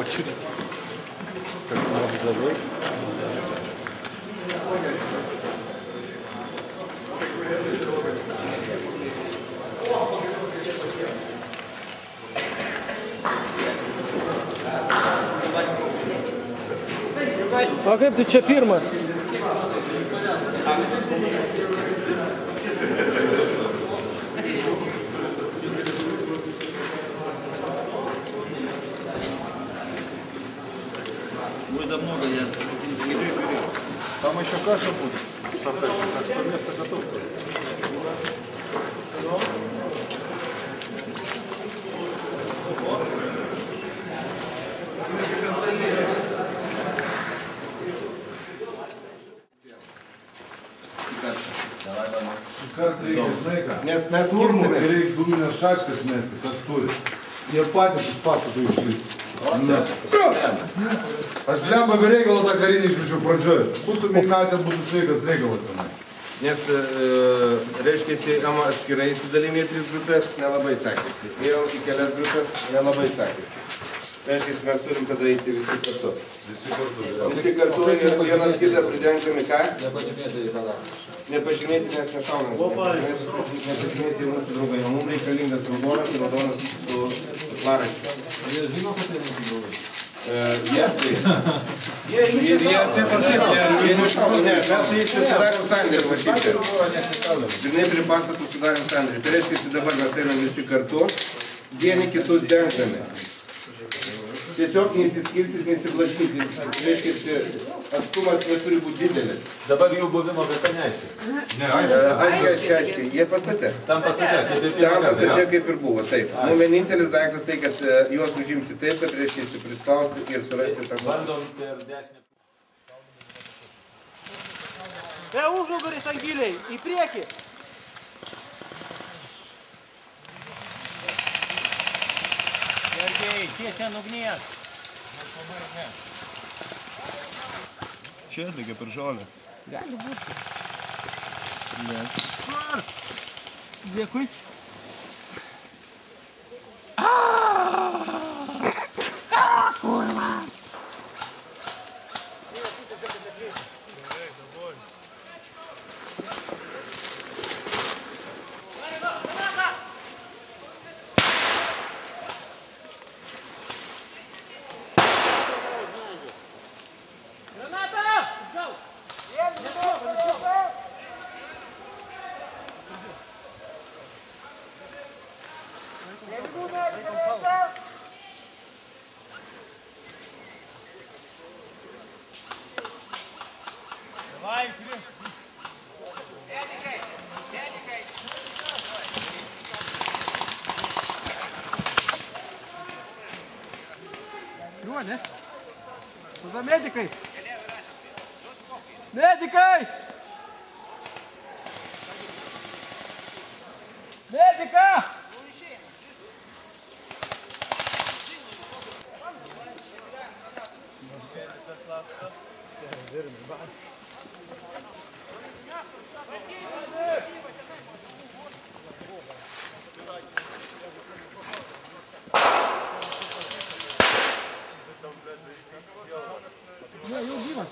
очередь. Как надо забыть. O kaip tu čia pirmas? Будет много, я Там еще каша будет. Так что место готово. Mes Turmų reikia dūminės šaškas mesti, kas turi. Jie patys iš pastato išlyti. Aš blemba be reikalo tą karinį išličiau pradžioj. Būtų mikatė, būtų sveikas reikalas tenai. Nes, reiškia, atskirai įsidalinė 3 grupės, nelabai sekėsi. Vėl į kelias grupės nelabai sekėsi. Reiškia, mes turim tada eiti visi kartu. Visi kartu ir vienas kitą pridengami ką? Nepažymėti, nes nešaunam. Nepažymėti mūsų draugai. Mums reikalingas raudonas ir raudonas su klaračiu. Jie žino, kad tai mūsų draugai. Jie nešauna, ne, mes su jais sudarėm sandėrį vašyti. Žinai, prie pastatų sudarėm sandėrį. Tai reiškia, dabar mes einam visi kartu, vieni kitus dengdami. Tiesiog neįsiskirsit, neįsiblaškyti. Reiškia, atstumas neturi būti didelis. Dabar jų buvimo vieta neaiškiai. Aiškiai. Jie pastate. Tam pastate kaip ir buvo, taip. Mums vienintelis daiktas tai, kad juos užimti taip, kad reiškia prispausti ir surasti tą. Bandom per dešinę. Užnugaris Angiliai, į priekį. Sergei, tiesiai ant ugnies. Čia atlikė per žolės. Gali būti. Dėkui. Kurvas. Žmonės. Tada medikai. Medikai! Medika! Ne, jau gyvas.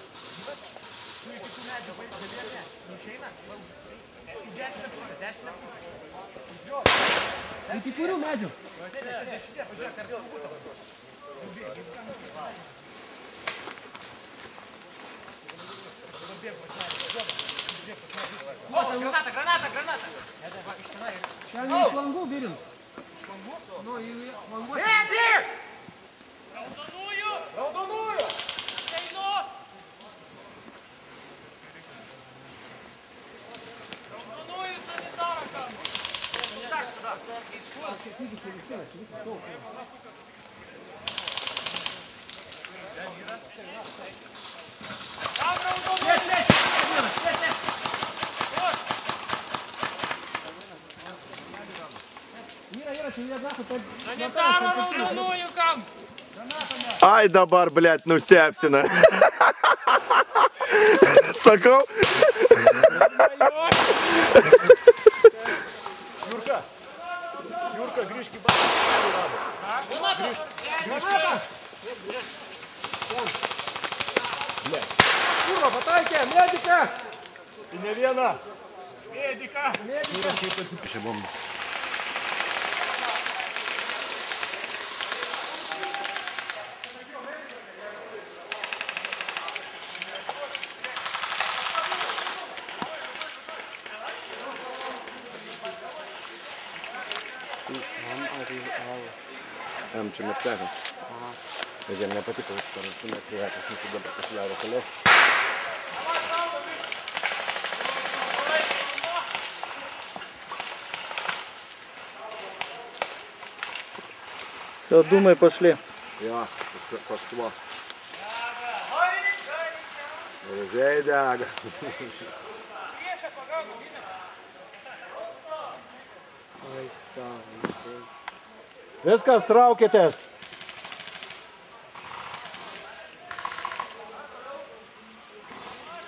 Iki kurių medžių? Granata! Čia ne iš langų virim. Iš langų? Nu, į langų. Raudonųjų! Einu! Raudonųjų sanitarą kam? Tak, tada. Tam raudonųjų! Sanitarą raudonųjų kam? Ai dabar, blėt, nustepsina. Sakau. Jurka, grįžk į bazę. Grįžk. Kurva, pataikė, mediką! Tai ne viena. Mediką! Jam čia metlekas. Bet jam nepatiko, kad parašymė privatas, nes dabar pasidaro toliau. Все, думай, пошли. Jo, paskvo. Gražiai dega. Viskas, traukitės.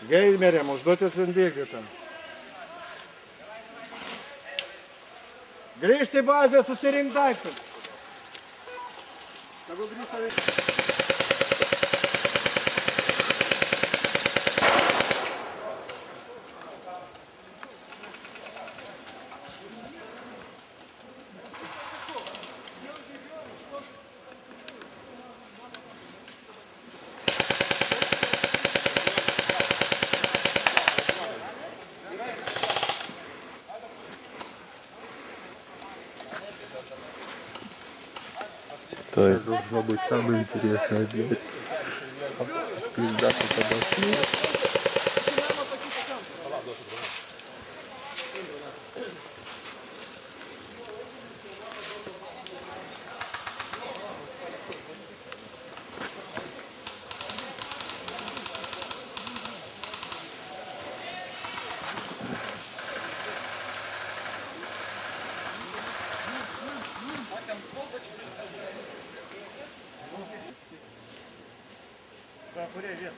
Geimeriam, užduotis vykdyta. Grįžti į bazę, susirink daiktus. Это должно быть самое интересное делать. Пизда фотографии. Да, курей, вверх.